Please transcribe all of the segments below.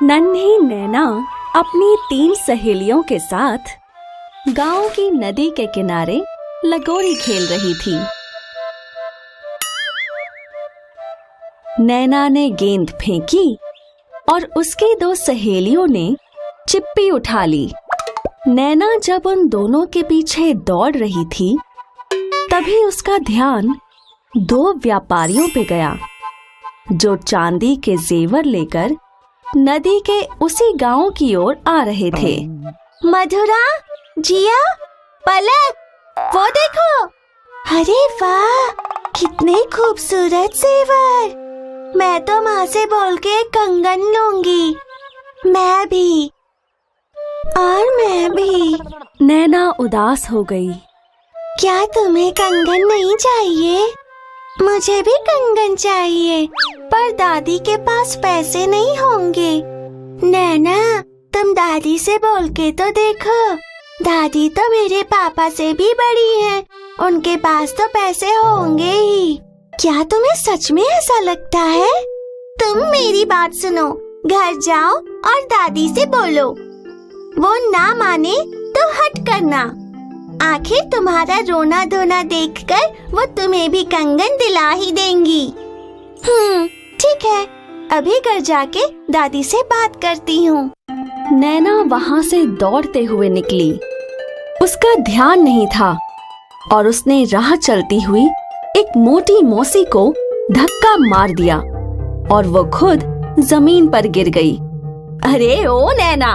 नन्ही नैना अपनी 3 सहेलियों के साथ गांव की नदी के किनारे लगोरी खेल रही थी। नैना ने गेंद फेंकी और उसकी 2 सहेलियों ने चिप्पी उठा ली। नैना जब उन दोनों के पीछे दौड़ रही थी, तभी उसका ध्यान 2 व्यापारियों पे गया जो चांदी के जेवर लेकर नदी के उसी गांव की ओर आ रहे थे। मधुरा, जिया, पलक, वो देखो। अरे वाह, कितने खूबसूरत जेवर। मैं तो माँ से बोल के कंगन लूंगी। मैं भी, और मैं भी। नैना उदास हो गई। क्या तुम्हें कंगन नहीं चाहिए? मुझे भी कंगन चाहिए, पर दादी के पास पैसे नहीं होंगे। नैना, तुम दादी से बोल के तो देखो। दादी तो मेरे पापा से भी बड़ी हैं, उनके पास तो पैसे होंगे ही। क्या तुम्हें सच में ऐसा लगता है? तुम मेरी बात सुनो, घर जाओ और दादी से बोलो। वो ना माने तो हट करना। आखिर तुम्हारा रोना धोना देखकर वो तुम्हें भी कंगन दिला ही देंगी। ठीक है, अभी घर जाके दादी से बात करती हूँ। नैना वहाँ से दौड़ते हुए निकली। उसका ध्यान नहीं था और उसने राह चलती हुई एक मोटी मौसी को धक्का मार दिया और वो खुद जमीन पर गिर गई। अरे ओ नैना,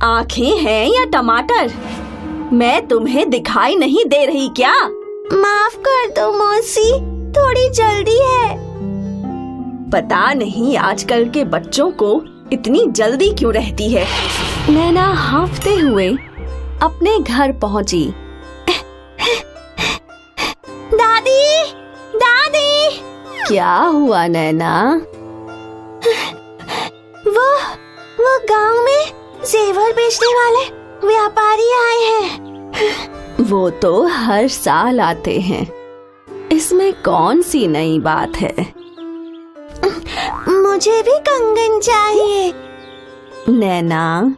आंखें हैं या टमाटर? मैं तुम्हें दिखाई नहीं दे रही क्या? माफ कर दो मौसी, थोड़ी जल्दी है। पता नहीं आजकल के बच्चों को इतनी जल्दी क्यों रहती है। नैना हांफते हुए अपने घर पहुंची। दादी, दादी। क्या हुआ नैना? वो गांव में जेवर बेचने वाले व्यापारी आए हैं। वो तो हर साल आते हैं, इसमें कौन सी नई बात है? मुझे भी कंगन चाहिए। नैना,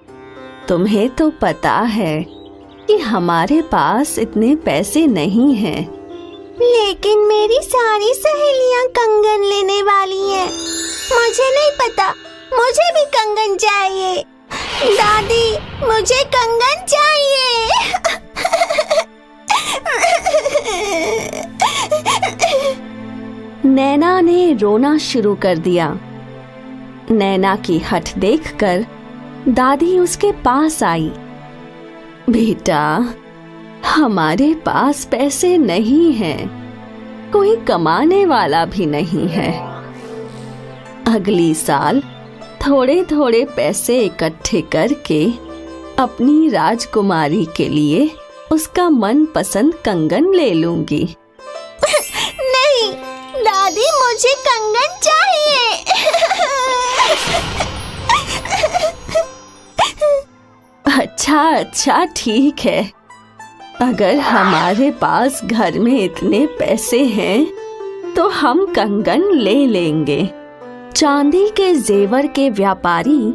तुम्हें तो पता है कि हमारे पास इतने पैसे नहीं हैं। लेकिन मेरी सारी सहेलियां कंगन लेने वाली हैं। मुझे नहीं पता, मुझे भी कंगन चाहिए। दादी, मुझे कंगन चाहिए। नैना ने रोना शुरू कर दिया। नैना की हठ देखकर दादी उसके पास आई। बेटा, हमारे पास पैसे नहीं हैं, कोई कमाने वाला भी नहीं है। अगली साल थोड़े थोड़े पैसे इकट्ठे करके अपनी राजकुमारी के लिए उसका मनपसंद कंगन ले लूंगी। नहीं दादी, मुझे कंगन चाहिए। अच्छा ठीक है, अगर हमारे पास घर में इतने पैसे हैं तो हम कंगन ले लेंगे। चांदी के जेवर के व्यापारी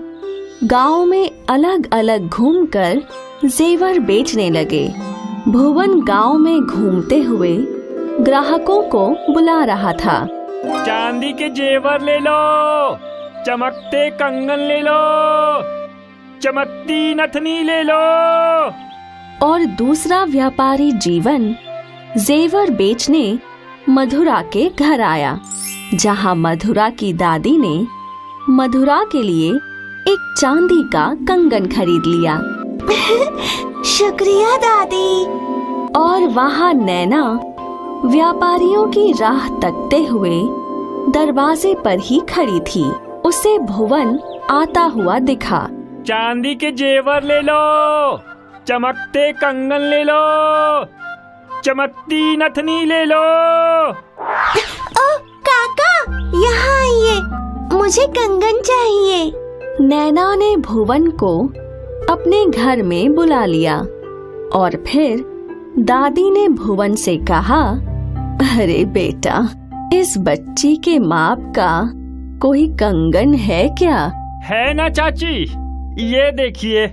गांव में अलग अलग घूमकर जेवर बेचने लगे। भुवन गांव में घूमते हुए ग्राहकों को बुला रहा था। चांदी के जेवर ले लो, चमकते कंगन ले लो, चमकती नथनी ले लो। और दूसरा व्यापारी जीवन जेवर बेचने मधुरा के घर आया, जहां मधुरा की दादी ने मधुरा के लिए एक चांदी का कंगन खरीद लिया। शुक्रिया दादी। और वहां नैना व्यापारियों की राह तकते हुए दरवाजे पर ही खड़ी थी। उसे भुवन आता हुआ दिखा। चांदी के जेवर ले लो, चमकते कंगन ले लो, चमकती नथनी ले लो। ओ काका, यहाँ आइए, मुझे कंगन चाहिए। नैना ने भुवन को अपने घर में बुला लिया और फिर दादी ने भुवन से कहा, अरे बेटा, इस बच्ची के माप का कोई कंगन है क्या? है ना चाची, ये देखिए।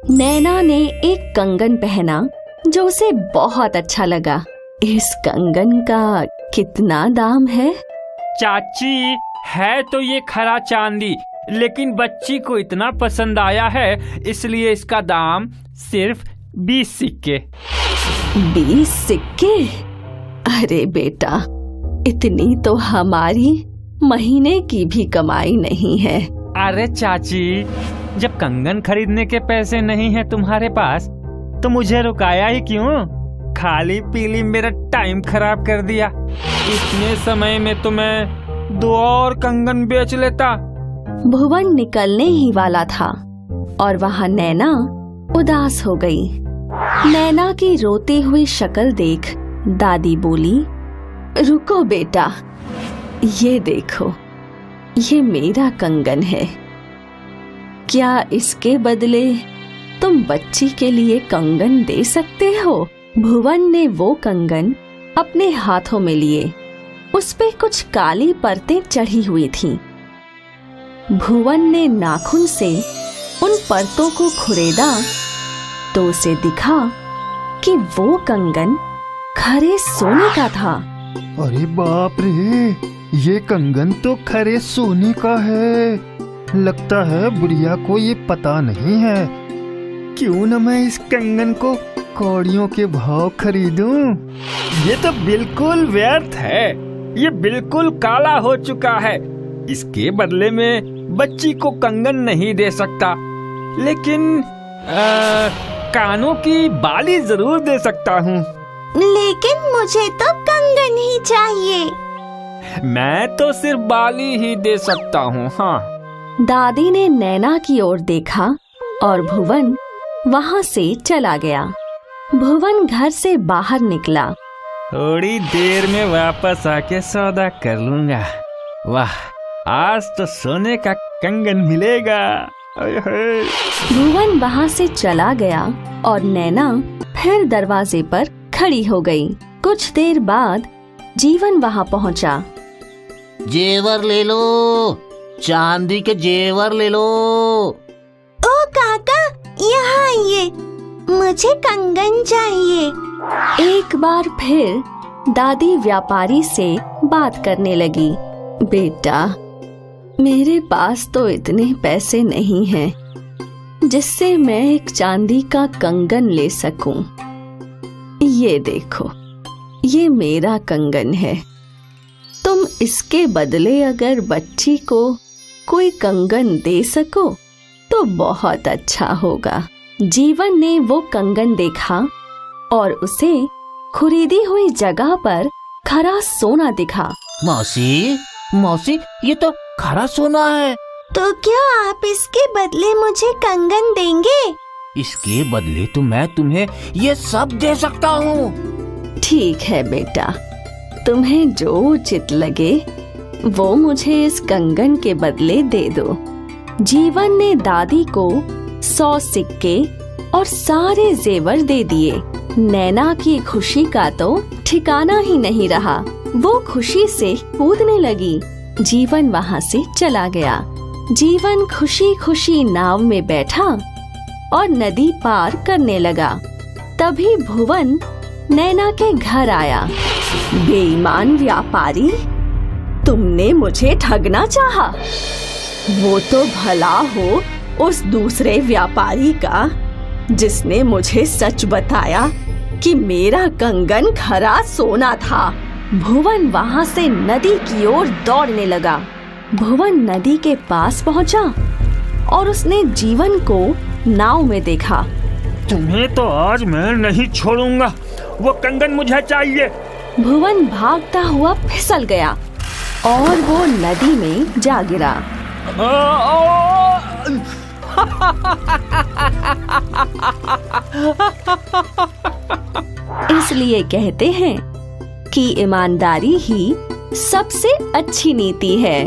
नैना ने एक कंगन पहना जो उसे बहुत अच्छा लगा। इस कंगन का कितना दाम है? चाची, है तो ये खरा चांदी, लेकिन बच्ची को इतना पसंद आया है, इसलिए इसका दाम सिर्फ 20 सिक्के। 20 सिक्के? अरे बेटा, इतनी तो हमारी महीने की भी कमाई नहीं है। अरे चाची, जब कंगन खरीदने के पैसे नहीं है तुम्हारे पास, तो मुझे रुकाया ही क्यों? खाली पीली मेरा टाइम खराब कर दिया। इतने समय में तो मैं 2 और कंगन बेच लेता। भुवन निकलने ही वाला था और वहाँ नैना उदास हो गई। नैना की रोती हुई शक्ल देख दादी बोली, रुको बेटा, ये देखो, ये मेरा कंगन है। क्या इसके बदले तुम बच्ची के लिए कंगन दे सकते हो? भुवन ने वो कंगन अपने हाथों में लिए। उस पे कुछ काली परतें चढ़ी हुई थीं। भुवन ने नाखून से उन परतों को खुरेदा तो उसे दिखा कि वो कंगन खरे सोने का था। अरे बाप रे, ये कंगन तो खरे सोने का है। लगता है बुढ़िया को ये पता नहीं है। क्यों न मैं इस कंगन को कौड़ियों के भाव खरीदूं? ये तो बिल्कुल व्यर्थ है, ये बिल्कुल काला हो चुका है। इसके बदले में बच्ची को कंगन नहीं दे सकता, लेकिन कानों की बाली जरूर दे सकता हूँ। लेकिन मुझे तो कंगन ही चाहिए। मैं तो सिर्फ बाली ही दे सकता हूँ। हाँ। दादी ने नैना की ओर देखा और भुवन वहाँ से चला गया। भुवन घर से बाहर निकला। थोड़ी देर में वापस आके सौदा कर लूंगा। वाह, आज तो सोने का कंगन मिलेगा। भुवन वहाँ से चला गया और नैना फिर दरवाजे पर खड़ी हो गई। कुछ देर बाद जीवन वहाँ पहुँचा। जेवर ले लो, चांदी के जेवर ले लो। ओ काका, यहाँ आइए, मुझे कंगन चाहिए। एक बार फिर दादी व्यापारी से बात करने लगी। बेटा, मेरे पास तो इतने पैसे नहीं हैं जिससे मैं एक चांदी का कंगन ले सकूं। ये देखो, ये मेरा कंगन है। तुम इसके बदले अगर बच्ची को कोई कंगन दे सको तो बहुत अच्छा होगा। जीवन ने वो कंगन देखा और उसे खरीदी हुई जगह पर खरा सोना दिखा। मौसी, मौसी, ये तो खरा सोना है। तो क्या आप इसके बदले मुझे कंगन देंगे? इसके बदले तो मैं तुम्हें ये सब दे सकता हूँ। ठीक है बेटा, तुम्हें जो उचित लगे वो मुझे इस कंगन के बदले दे दो। जीवन ने दादी को 100 सिक्के और सारे जेवर दे दिए। नैना की खुशी का तो ठिकाना ही नहीं रहा। वो खुशी से कूदने लगी। जीवन वहाँ से चला गया। जीवन खुशी खुशी नाव में बैठा और नदी पार करने लगा। तभी भुवन नैना के घर आया। बेईमान व्यापारी, तुमने मुझे ठगना चाहा। वो तो भला हो उस दूसरे व्यापारी का जिसने मुझे सच बताया कि मेरा कंगन खरा सोना था। भुवन वहाँ से नदी की ओर दौड़ने लगा। भुवन नदी के पास पहुँचा और उसने जीवन को नाव में देखा। तुम्हें तो आज मैं नहीं छोड़ूंगा, वो कंगन मुझे चाहिए। भुवन भागता हुआ फिसल गया और वो नदी में जा गिरा। इसलिए कहते हैं कि ईमानदारी ही सबसे अच्छी नीति है।